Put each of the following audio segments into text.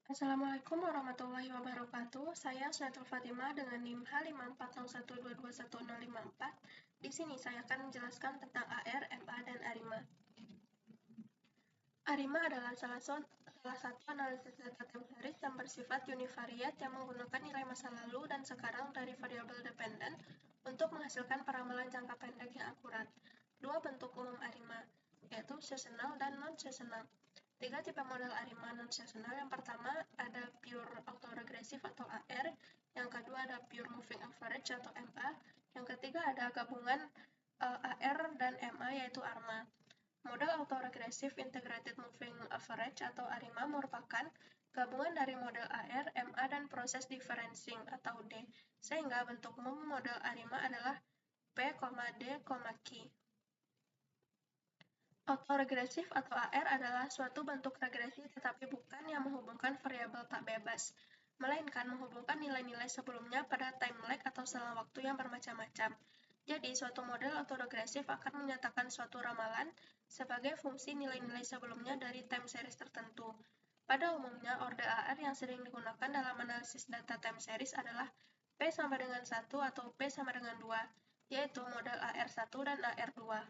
Assalamualaikum warahmatullahi wabarakatuh. Saya Syatul Fatimah dengan NIM H541221054. Di sini saya akan menjelaskan tentang AR, MA, dan ARIMA. ARIMA adalah salah satu analisis data time series yang bersifat univariat yang menggunakan nilai masa lalu dan sekarang dari variabel dependen untuk menghasilkan peramalan jangka pendek yang akurat. Dua bentuk umum ARIMA, yaitu seasonal dan non-seasonal. Tiga tipe model ARIMA non-seasonal. Yang pertama ada pure autoregressive atau AR, yang kedua ada pure moving average atau MA, yang ketiga ada gabungan AR dan MA yaitu ARMA. Model autoregressive integrated moving average atau ARIMA merupakan gabungan dari model AR, MA, dan proses differencing atau D, sehingga bentuk umum model ARIMA adalah P, D, Q. Autoregresif atau AR adalah suatu bentuk regresi tetapi bukan yang menghubungkan variabel tak bebas, melainkan menghubungkan nilai-nilai sebelumnya pada time lag atau selang waktu yang bermacam-macam. Jadi, suatu model autoregresif akan menyatakan suatu ramalan sebagai fungsi nilai-nilai sebelumnya dari time series tertentu. Pada umumnya, orde AR yang sering digunakan dalam analisis data time series adalah P sama dengan 1 atau P sama dengan 2, yaitu model AR1 dan AR2.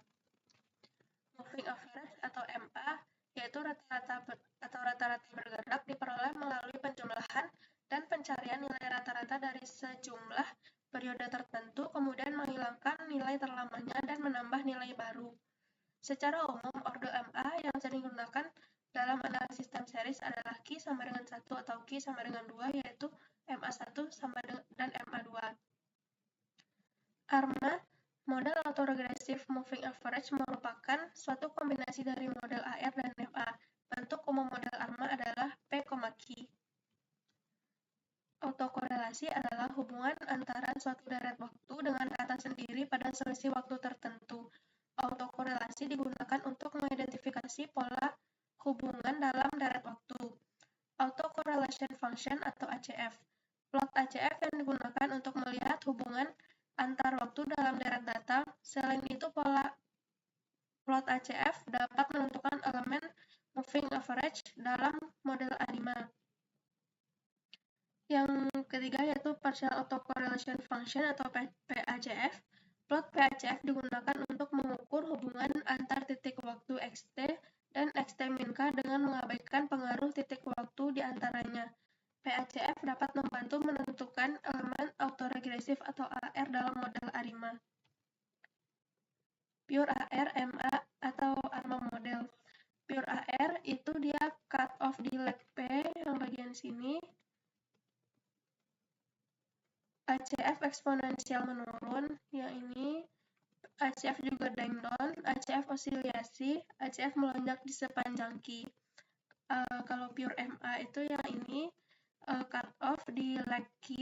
Moving average atau MA, yaitu rata-rata bergerak diperoleh melalui penjumlahan dan pencarian nilai rata-rata dari sejumlah periode tertentu, kemudian menghilangkan nilai terlamanya dan menambah nilai baru. Secara umum, orde MA yang sering digunakan dalam analisis time series adalah Q sama dengan 1 atau Q sama dengan 2, yaitu MA1 dan MA2. ARMA, model autoregressive moving average, merupakan suatu kombinasi dari model AR dan MA. Bentuk umum model ARMA adalah P, Q. Autokorelasi adalah hubungan antara suatu deret waktu dengan kata sendiri pada selisih waktu tertentu. Autokorelasi digunakan untuk mengidentifikasi pola hubungan dalam deret waktu. Autocorrelation function atau ACF. Plot ACF yang digunakan untuk melihat hubungan antar waktu dalam deret data. Selain itu, plot ACF dapat menentukan elemen moving average dalam model ARIMA. Yang ketiga yaitu partial autocorrelation function atau PACF. Plot PACF digunakan untuk mengukur hubungan antar titik waktu xt dan xt-K dengan mengabaikan pengaruh titik waktu di antaranya. PACF dapat membantu menentukan elemen autoregresif atau AR dalam model ARIMA. Pure AR, MA, atau ARMA model. Pure AR itu dia cut off di lag P yang bagian sini. ACF eksponensial menurun, yang ini. ACF juga dangdon, ACF oscillasi, ACF melonjak di sepanjang Q. Kalau pure MA itu yang ini, cut off di lag Q,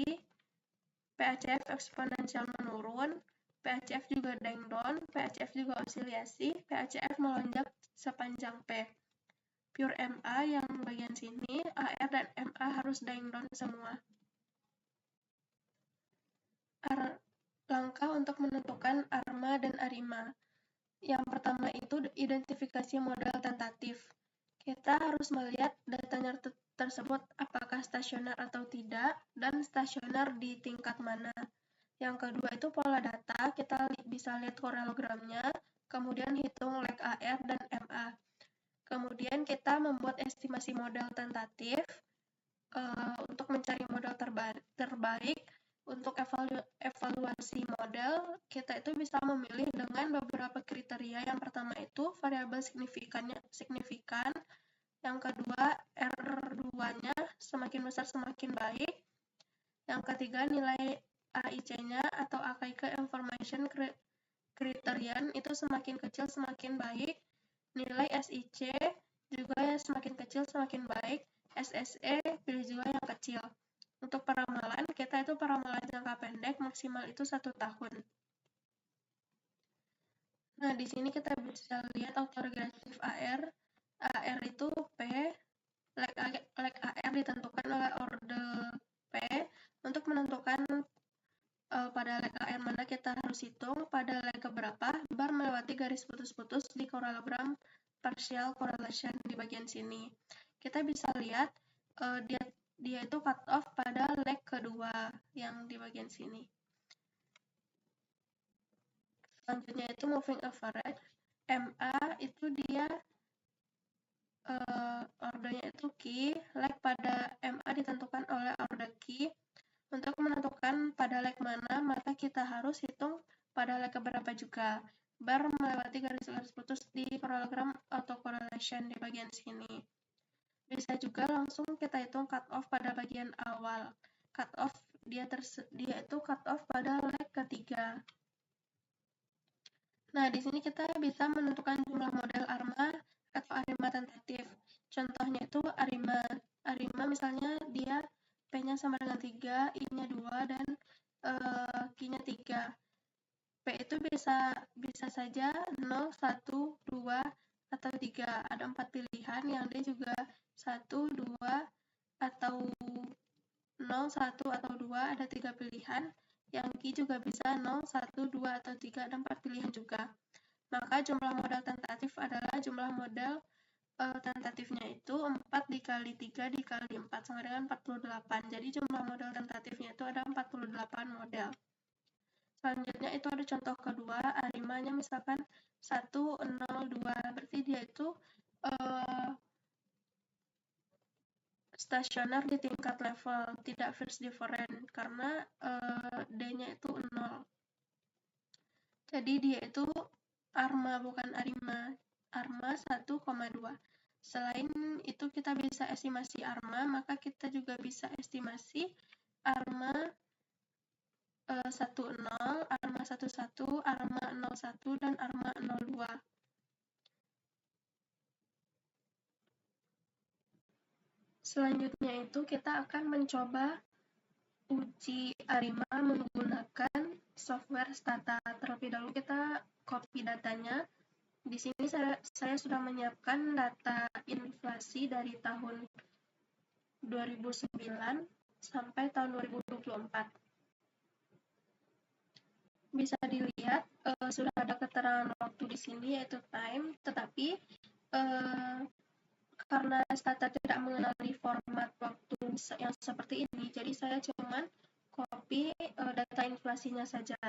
PACF eksponensial menurun, PACF juga dangdon, PACF juga oscillasi, PACF melonjak sepanjang P. Pure MA yang bagian sini, AR dan MA harus dangdon semua. Langkah untuk menentukan ARMA dan ARIMA. Yang pertama itu identifikasi model tentatif. Kita harus melihat datanya tersebut apakah stasioner atau tidak, dan stasioner di tingkat mana. Yang kedua itu pola data, kita bisa lihat korelogramnya, kemudian hitung lag AR dan MA. Kemudian kita membuat estimasi model tentatif untuk mencari model terbaik. Untuk evaluasi model, kita itu bisa memilih dengan beberapa kriteria. Yang pertama itu variabel signifikan. Yang kedua, R2-nya semakin besar semakin baik. Yang ketiga, nilai AIC-nya atau Archaic Information Criterion itu semakin kecil semakin baik. Nilai SIC juga semakin kecil semakin baik. SSE pilih juga yang kecil. Untuk peramalan, kita itu peramalan jangka pendek maksimal itu 1 tahun. Nah, di sini kita bisa lihat autoregressive AR. AR itu P, lag AR ditentukan oleh orde P. Untuk menentukan pada lag AR mana kita harus hitung, pada lag keberapa, bar melewati garis putus-putus di korelogram partial correlation di bagian sini. Kita bisa lihat dia itu cut off pada leg kedua yang di bagian sini. Selanjutnya itu moving average. MA itu dia ordernya itu key, leg pada MA ditentukan oleh order key. Untuk menentukan pada leg mana, maka kita harus hitung pada leg keberapa juga. Bar melewati garis-garis putus di parallelogram autocorrelation di bagian sini. Bisa juga langsung kita hitung cut off pada bagian awal. Cut off dia itu cut off pada leg ketiga. Nah, di sini kita bisa menentukan jumlah model ARMA atau ARIMA tentatif. Contohnya itu ARIMA. ARIMA misalnya dia P-nya sama dengan 3, I-nya 2, dan Q-nya 3. P itu bisa saja 0, 1, 2, atau 3. Ada 4 pilihan, yang D juga 1, 2, atau 0, 1, atau 2, ada 3 pilihan. Yang Q juga bisa 0, 1, 2, atau 3, ada 4 pilihan juga. Maka jumlah model tentatif adalah jumlah model tentatifnya itu 4 dikali 3 dikali 4 sama dengan 48. Jadi jumlah model tentatifnya itu ada 48 model. Selanjutnya itu ada contoh kedua, ARIMA-nya misalkan 1, 0, 2. Berarti dia itu stasioner di tingkat level, tidak phase different, karena D-nya itu 0. Jadi dia itu ARMA bukan ARIMA. ARMA 1,2. Selain itu kita bisa estimasi ARMA, maka kita juga bisa estimasi ARMA 10, ARMA 11, ARMA 01, dan ARMA 02. Selanjutnya itu kita akan mencoba uji ARIMA menggunakan software Stata. Terlebih dahulu kita copy datanya. Di sini saya sudah menyiapkan data inflasi dari tahun 2009 sampai tahun 2024. Bisa dilihat sudah ada keterangan waktu di sini yaitu time, tetapi karena Stata tidak mengenali format waktu yang seperti ini, jadi saya cuman copy data inflasinya saja.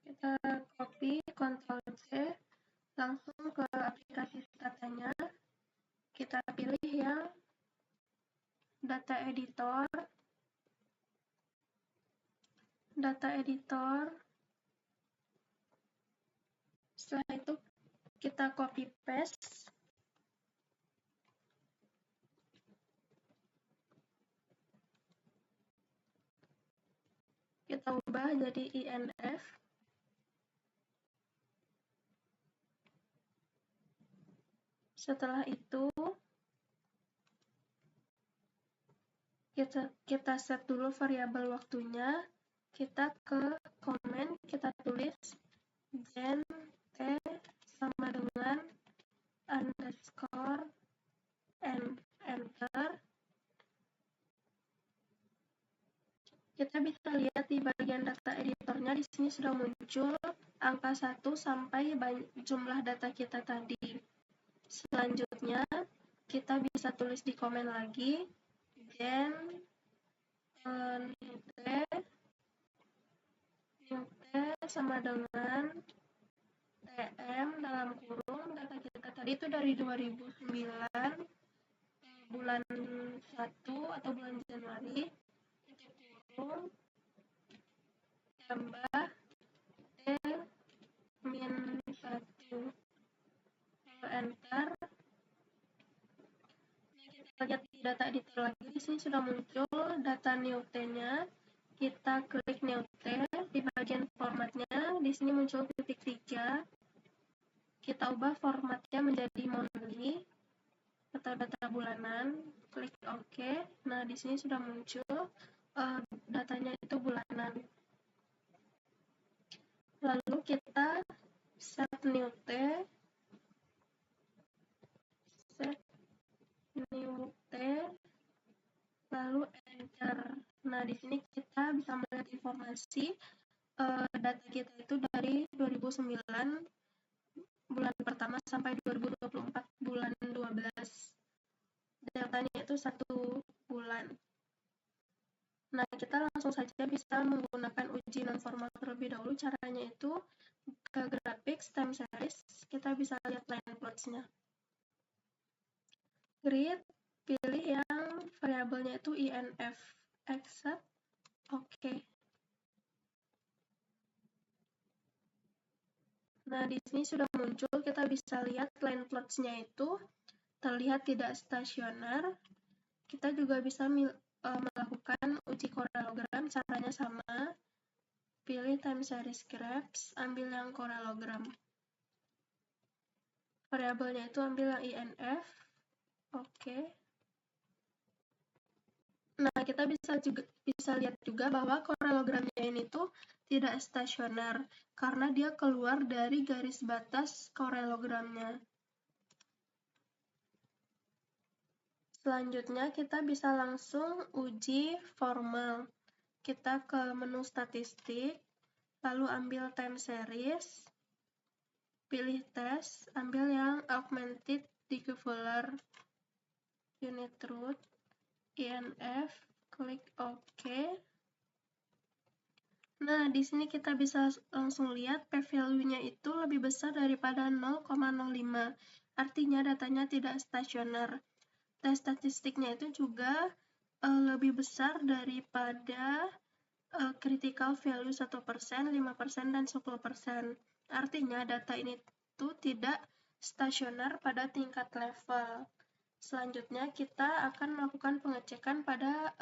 Kita copy, Ctrl+C, langsung ke aplikasi Statanya. Kita pilih yang data editor. Setelah itu kita copy paste. Kita ubah jadi INF. Setelah itu kita set dulu variabel waktunya. Kita ke comment, kita tulis gen t sama dengan underscore and enter. Kita bisa lihat di bagian data editornya, di sini sudah muncul angka 1 sampai jumlah data kita tadi. Selanjutnya kita bisa tulis di komen lagi, gen new t sama dengan tm dalam kurung data kita tadi itu dari 2009 bulan 1 atau bulan Januari, kurung tambah t-1, enter. Kita lihat di data editor lagi, di sini sudah muncul data new t-nya. Kita klik new t, di bagian formatnya di sini muncul titik 3. Kita ubah formatnya menjadi monthly atau data bulanan, klik OK. Nah, di sini sudah muncul datanya itu bulanan. Lalu kita set new t, lalu enter. Nah, di sini kita bisa melihat informasi data kita itu dari 2009 bulan pertama sampai 2024 bulan 12. Datanya itu 1 bulan. Nah, kita langsung saja bisa menggunakan uji non-formal terlebih dahulu. Caranya itu ke graphics, time series, kita bisa lihat line plots-nya. Grid, pilih yang variabelnya itu INF, accept, OK. Nah, di sini sudah muncul, kita bisa lihat line plots-nya itu terlihat tidak stasioner. Kita juga bisa melakukan uji korelogram, caranya sama. Pilih time series graphs, ambil yang korelogram. Variabelnya itu ambil yang INF, OK. Nah, kita bisa lihat juga bahwa korelogramnya ini tuh tidak stasioner karena dia keluar dari garis batas korelogramnya. Selanjutnya kita bisa langsung uji formal. Kita ke menu statistik, lalu ambil time series, pilih tes, ambil yang augmented decoupler, unit root, INF, klik OK. Nah, di sini kita bisa langsung lihat p-value-nya itu lebih besar daripada 0,05. Artinya datanya tidak stasioner. Tes statistiknya itu juga lebih besar daripada critical value 1%, 5%, dan 10%. Artinya data ini tuh tidak stasioner pada tingkat level. Selanjutnya kita akan melakukan pengecekan pada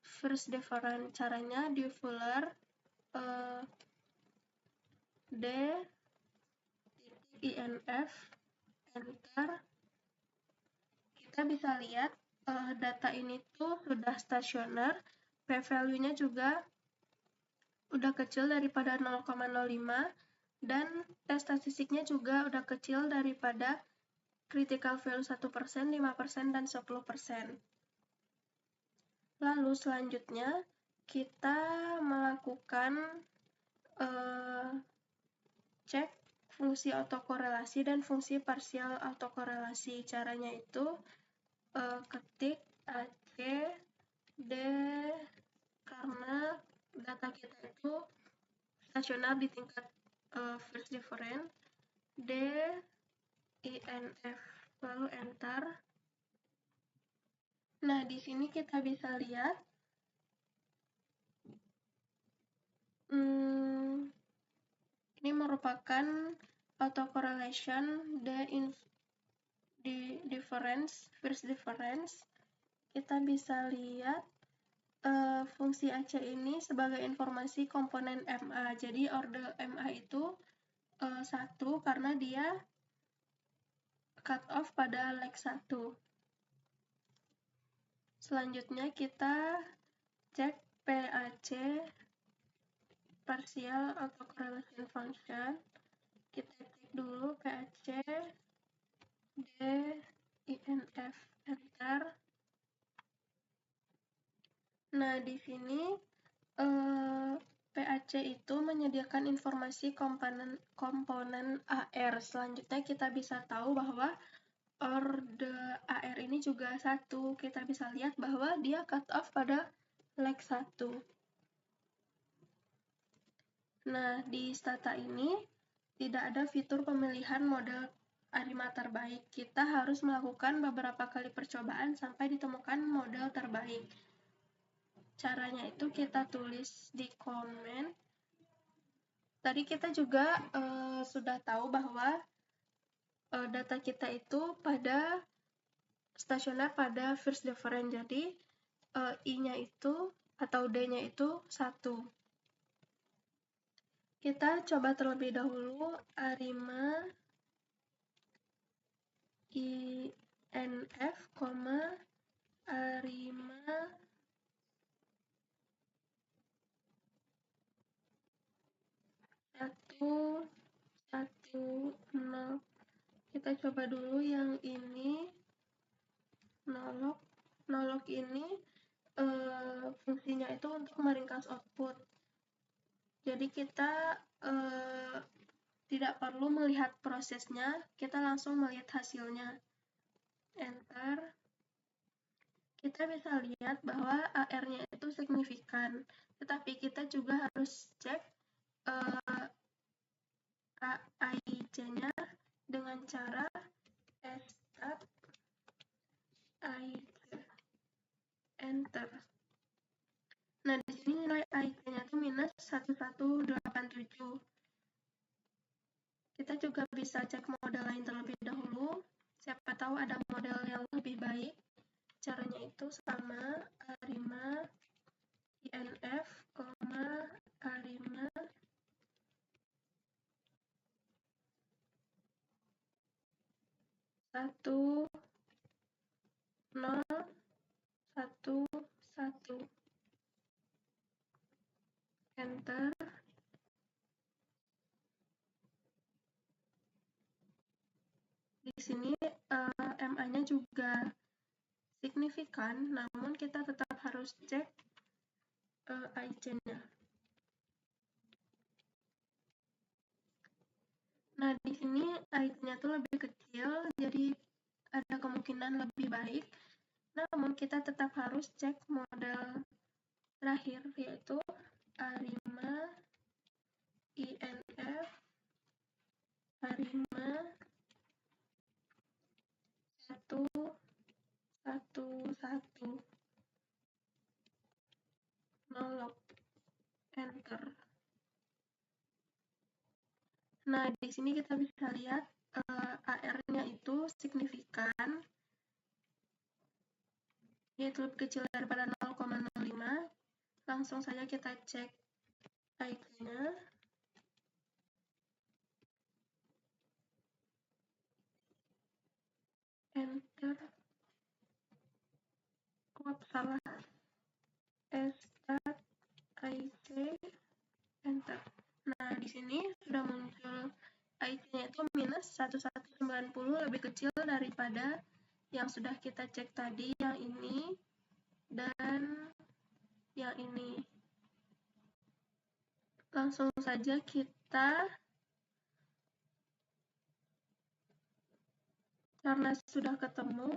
first difference. Caranya diffuler d INF, enter. Kita bisa lihat data ini tuh sudah stasioner, p-value-nya juga udah kecil daripada 0,05, dan tes statistiknya juga udah kecil daripada critical value 1%, 5%, dan 10%. Lalu selanjutnya kita melakukan cek fungsi autokorelasi dan fungsi parsial autokorelasi. Caranya itu ketik AC D, karena data kita itu stasioner di tingkat first difference, D INF, lalu enter. Nah, di sini kita bisa lihat ini merupakan autocorrelation di difference, first difference. Kita bisa lihat fungsi AC ini sebagai informasi komponen MA. Jadi order MA itu 1 karena dia cut off pada leg 1. Selanjutnya kita cek PAC, partial autocorrelation function. Kita cek dulu PAC D INF, enter. Nah, di sini PAC itu menyediakan informasi komponen AR. Selanjutnya kita bisa tahu bahwa order ini juga 1. Kita bisa lihat bahwa dia cut off pada leg 1. Nah, di stata ini tidak ada fitur pemilihan model ARIMA terbaik. Kita harus melakukan beberapa kali percobaan sampai ditemukan model terbaik. Caranya itu kita tulis di komen. Tadi kita juga sudah tahu bahwa data kita itu pada stasioner pada first difference. Jadi I-nya itu atau D-nya itu 1. Kita coba terlebih dahulu ARIMA INF, ARIMA satu 1 0. Kita coba dulu yang ini. Nolog ini fungsinya itu untuk meringkas output. Jadi kita tidak perlu melihat prosesnya, kita langsung melihat hasilnya. Enter. Kita bisa lihat bahwa AR-nya itu signifikan, tetapi kita juga harus cek AIC-nya dengan cara stat AIC. Enter. Nah, di sini nilai AIC-nya itu minus 1187. Kita juga bisa cek model lain terlebih dahulu. Siapa tahu ada model yang lebih baik. Caranya itu sama, ARIMA INF, ARIMA 1 0 1 1. Enter. Di sini MA-nya juga signifikan, namun kita tetap harus cek AIC-nya. Nah, di sini AIC-nya itu lebih kecil, jadi ada kemungkinan lebih baik. Namun, kita tetap harus cek model terakhir, yaitu ARIMA INF, ARIMA 1 1 1. Nolog. Enter. Nah, di sini kita bisa lihat AR-nya itu signifikan, yaitu lebih kecil daripada 0,05. Langsung saja kita cek AIC-nya. Enter. Salah. Stat AIC. Enter. Nah, di sini sudah muncul AIC-nya itu minus 1190, lebih kecil daripada yang sudah kita cek tadi, yang ini dan yang ini. Langsung saja kita, karena sudah ketemu,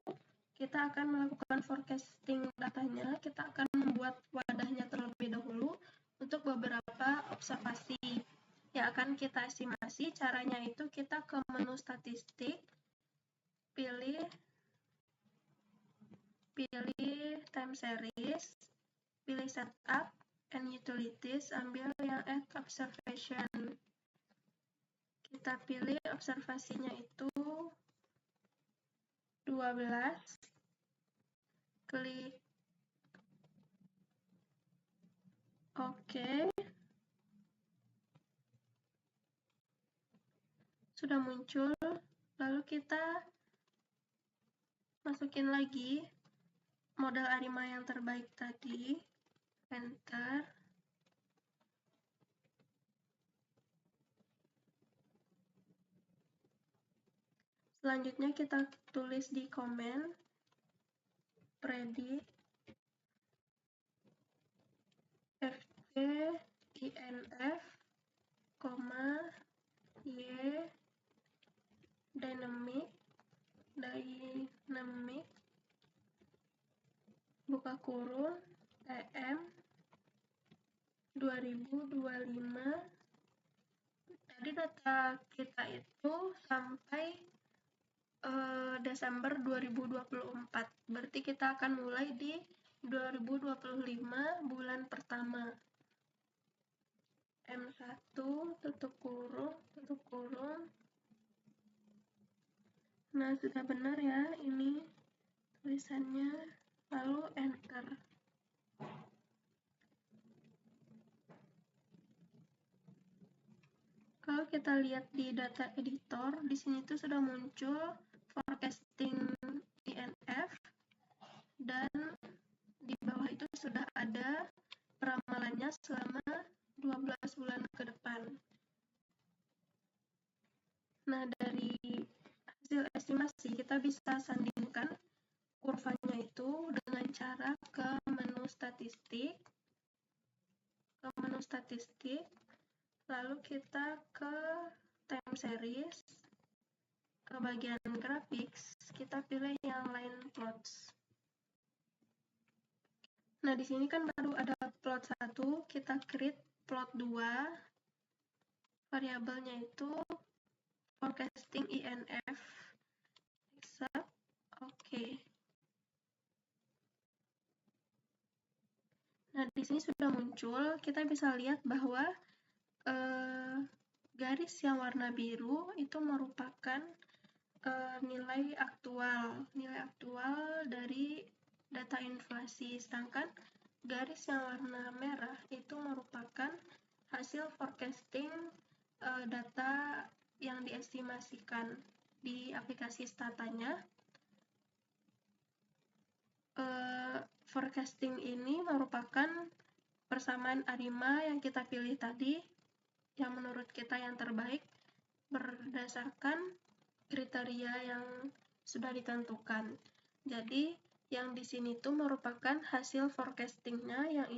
kita akan melakukan forecasting datanya. Kita akan membuat wadahnya terlebih dahulu untuk beberapa observasi yang akan kita estimasi. Caranya itu kita ke menu statistik, pilih time series, pilih setup and utilities, ambil yang add observation. Kita pilih observasinya itu 12, klik OK. Sudah muncul, lalu kita masukin lagi model ARIMA yang terbaik tadi. Enter. Selanjutnya kita tulis di komen predict FC INF, Y dynamic buka kurung, TM 2025. Tadi data kita itu sampai Desember 2024. Berarti kita akan mulai di 2025 bulan pertama. M1 tutup kurung. Nah, sudah benar ya ini tulisannya. Lalu enter. Kalau kita lihat di data editor, di sini tuh sudah muncul forecasting INF, dan di bawah itu sudah ada peramalannya selama 12 bulan ke depan. Nah, dari hasil estimasi kita bisa sandingkan kurvanya itu dengan cara ke menu statistik, lalu kita ke time series, ke bagian graphics, kita pilih yang line plots. Nah, di sini kan baru ada plot 1, kita create plot 2, variabelnya itu forecasting INF, accept, oke. Nah, di sini sudah muncul, kita bisa lihat bahwa garis yang warna biru itu merupakan nilai aktual dari data inflasi, sedangkan garis yang warna merah itu merupakan hasil forecasting data yang diestimasikan di aplikasi Statanya. Forecasting ini merupakan persamaan ARIMA yang kita pilih tadi, yang menurut kita yang terbaik berdasarkan kriteria yang sudah ditentukan. Jadi, yang di sini tuh merupakan hasil forecastingnya yang